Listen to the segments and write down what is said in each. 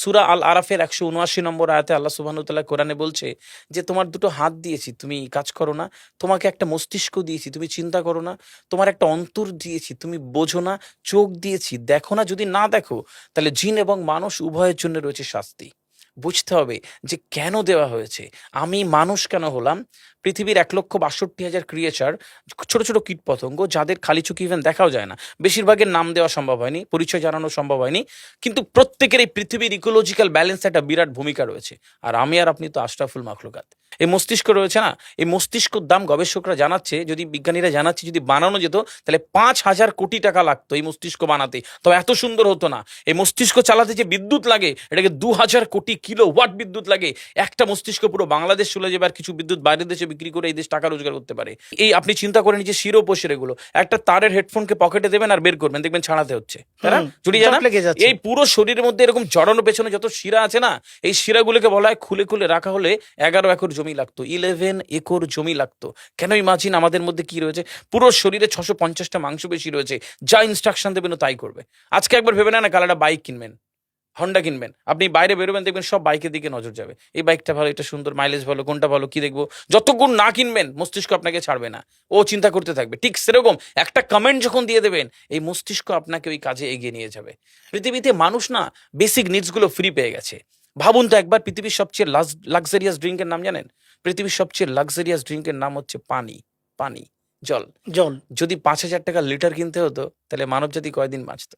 সূরা আল আরাফের ১৭৯ নম্বর আয়াতে আল্লাহ সুবহানাহু ওয়া তাআলা কোরআনে বলছে যে তোমার দুটো হাত দিয়েছি, তুমি কাজ করো না। তোমাকে একটা মস্তিষ্ক দিয়েছি, তুমি চিন্তা করো না। তোমার একটা অন্তর দিয়েছি, তুমি বোঝো না। চোখ দিয়েছি, দেখো না। যদি না দেখো তাহলে জিন এবং মানুষ উভয়ের জন্য রয়েছে শাস্তি। বুঝতে হবে যে কেন দেওয়া হয়েছে। আমি মানুষ কেন হলাম? পৃথিবীর ১,৬২,০০০ ক্রিয়েচার, ছোট ছোট কীটপতঙ্গ যাদের খালি চোখে ইভেন দেখাও যায় না, বেশিরভাগের নাম দেওয়া সম্ভব হয়নি, পরিচয় জানানো সম্ভব হয়নি, কিন্তু প্রত্যেকের এই পৃথিবীর ইকোলজিক্যাল ব্যালেন্স একটা বিরাট ভূমিকা রয়েছে। আর আমি আর আপনি তো আশরাফুল মাখলুকাত। এই মস্তিষ্ক রয়েছে না, এই মস্তিষ্কর দাম গবেষকরা জানাচ্ছে, যদি বিজ্ঞানীরা জানাচ্ছে যদি বানানো যেত তাহলে ৫,০০০ কোটি টাকা লাগতো এই মস্তিষ্ক বানাতে, তবে এত সুন্দর হতো না। এই মস্তিষ্ক চালাতে যে বিদ্যুৎ লাগে এটাকে ২,০০০ কোটি কিলো ওয়াট বিদ্যুৎ লাগে। একটা মস্তিষ্ক পুরো বাংলাদেশ চলে যাবে, আর কিছু বিদ্যুৎ বাইরের দেশে বিক্রি করে এই দেশ টাকা রোজগার করতে পারে। এই আপনি চিন্তা করেন যে শিরোপোষের এগুলো, একটা তারের হেডফোনকে পকেটে দেবেন আর বের করবেন, দেখবেন ছাড়াতে হচ্ছে, তাই না? জুড়ি জানা এই পুরো শরীরের মধ্যে এরকম জড়ানো পেছনে যত শিরা আছে না, এই শিরাগুলোকে বলা হয় খুলে খুলে রাখা হলে ১১ একর জমি লাগতো, 11 একর জমি লাগতো। কেন ইমাজিন আমাদের মধ্যে কি রয়েছে? পুরো শরীরে ৬৫০টা মাংসপেশি রয়েছে, যা ইনস্ট্রাকশন দেবেন তাই করবে। আজকে একবার ভেবে না কাল একটা বাইক কিনবেন, হন্ডা কিনবেন, আপনি বাইরে বেরোবেন দেখবেন সব বাইকের দিকে নজর যাবে, এই বাইকটা ভালো, এটা সুন্দর, মাইলেজ ভালো, কোনটা ভালো, কি দেখবো। যতক্ষণ না কিনবেন মস্তিষ্ক আপনাকে ছাড়বে না, ও চিন্তা করতে থাকবে। ঠিক সেরকম একটা কমেন্ট যখন দিয়ে দেবেন এই মস্তিষ্ক আপনাকে ওই কাজে এগিয়ে নিয়ে যাবে। পৃথিবীতে মানুষ না বেসিক নিডসগুলো ফ্রি পেয়ে গেছে। ভাবুন তো একবার, পৃথিবীর সবচেয়ে লাক্সারিয়াস ড্রিঙ্কের নাম জানেন? পৃথিবীর সবচেয়ে লাক্সারিয়াস ড্রিঙ্কের নাম হচ্ছে পানি। পানি, জল। জল। যদি ৫,০০০ টাকা লিটার কিনতে হতো তাহলে মানব জাতি কয়দিন বাঁচতো?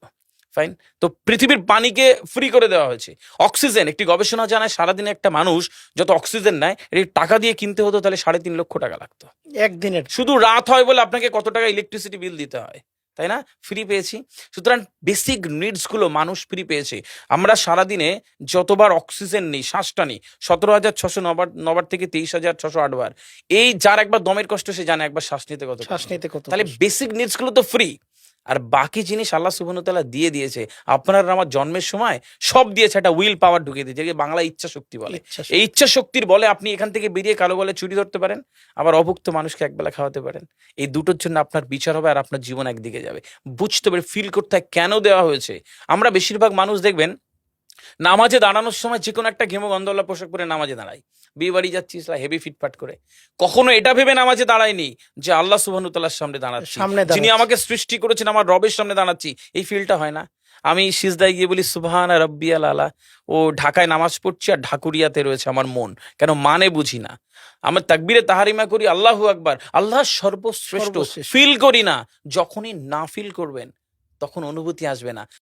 ফাইন। তো পৃথিবীর পানিকে ফ্রি করে দেওয়া হয়েছে। অক্সিজেন, একটি গবেষণা জানায় সারাদিনে একটা মানুষ যত অক্সিজেন নেয় এটি টাকা দিয়ে কিনতে হতো তাহলে ৩.৫ লক্ষ টাকা লাগতো একদিনের। শুধু রাত হয় বলে আপনাকে কত টাকা ইলেকট্রিসিটি বিল দিতে হয়, তাই না? ফ্রি পেয়েছি। সুতরাং বেসিক নিডস গুলো মানুষ ফ্রি পেয়েছে। আমরা সারাদিনে যতবার অক্সিজেন নিই, শ্বাসটা নিই, ১৭,৬০০ নবার থেকে ২৩,৬০৮ বার। এই যার একবার দমের কষ্ট সে জানে একবার শ্বাস নিতে কত। তাহলে বেসিক নিডস গুলো তো ফ্রি, আর বাকি জিনিস আল্লাহ সুবহানাহু ওয়া তাআলা দিয়ে দিয়েছে। আপনার আমার জন্মের সময় সব দিয়েছে, একটা উইল পাওয়ার ঢুকিয়ে দিয়েছে, যেটাকে বাংলা ইচ্ছা শক্তি বলে। এই ইচ্ছা শক্তির বলে আপনি এখান থেকে বেরিয়ে কালো বলে চুরি ধরতে পারেন, আবার অভুক্ত মানুষকে একবেলা খাওয়াতে পারেন। এই দুটোর জন্য আপনার বিচার হবে আর আপনার জীবন একদিকে যাবে। বুঝতে পারে, ফিল করতে হয় কেন দেওয়া হয়েছে। আমরা বেশিরভাগ মানুষ দেখবেন নামাজে দাঁড়ানোর সময় যে কোনো একটা ঘেমো গন্ধওয়ালা পোশাক পরে নামাজে দাঁড়াই। বিয়ে বাড়ি যাচ্ছি হেভি ফিটফাট করে, কখনো এটা ভেবে নামাজে দাঁড়ায়নি যে আল্লাহ সুবহানাহু ওয়া তাআলার সামনে দাঁড়াচ্ছি, যিনি আমাকে সৃষ্টি করেছেন, আমার রবের সামনে দাঁড়াচ্ছি। এই ফিলটা হয় না। আমি সিজদায় গিয়ে বলি সুবহান রাব্বিয়াল আলা, ও ঢাকায় নামাজ পড়ছি আর ঢাকুরিয়াতে রয়েছে আমার মন, কেন মানে বুঝি না। আমার তাকবীরে তাহারিমা করি আল্লাহু আকবার, আল্লাহ সর্বশ্রেষ্ঠ, ফিল করি না। যখনই না ফিল করবেন তখন অনুভূতি আসবে না।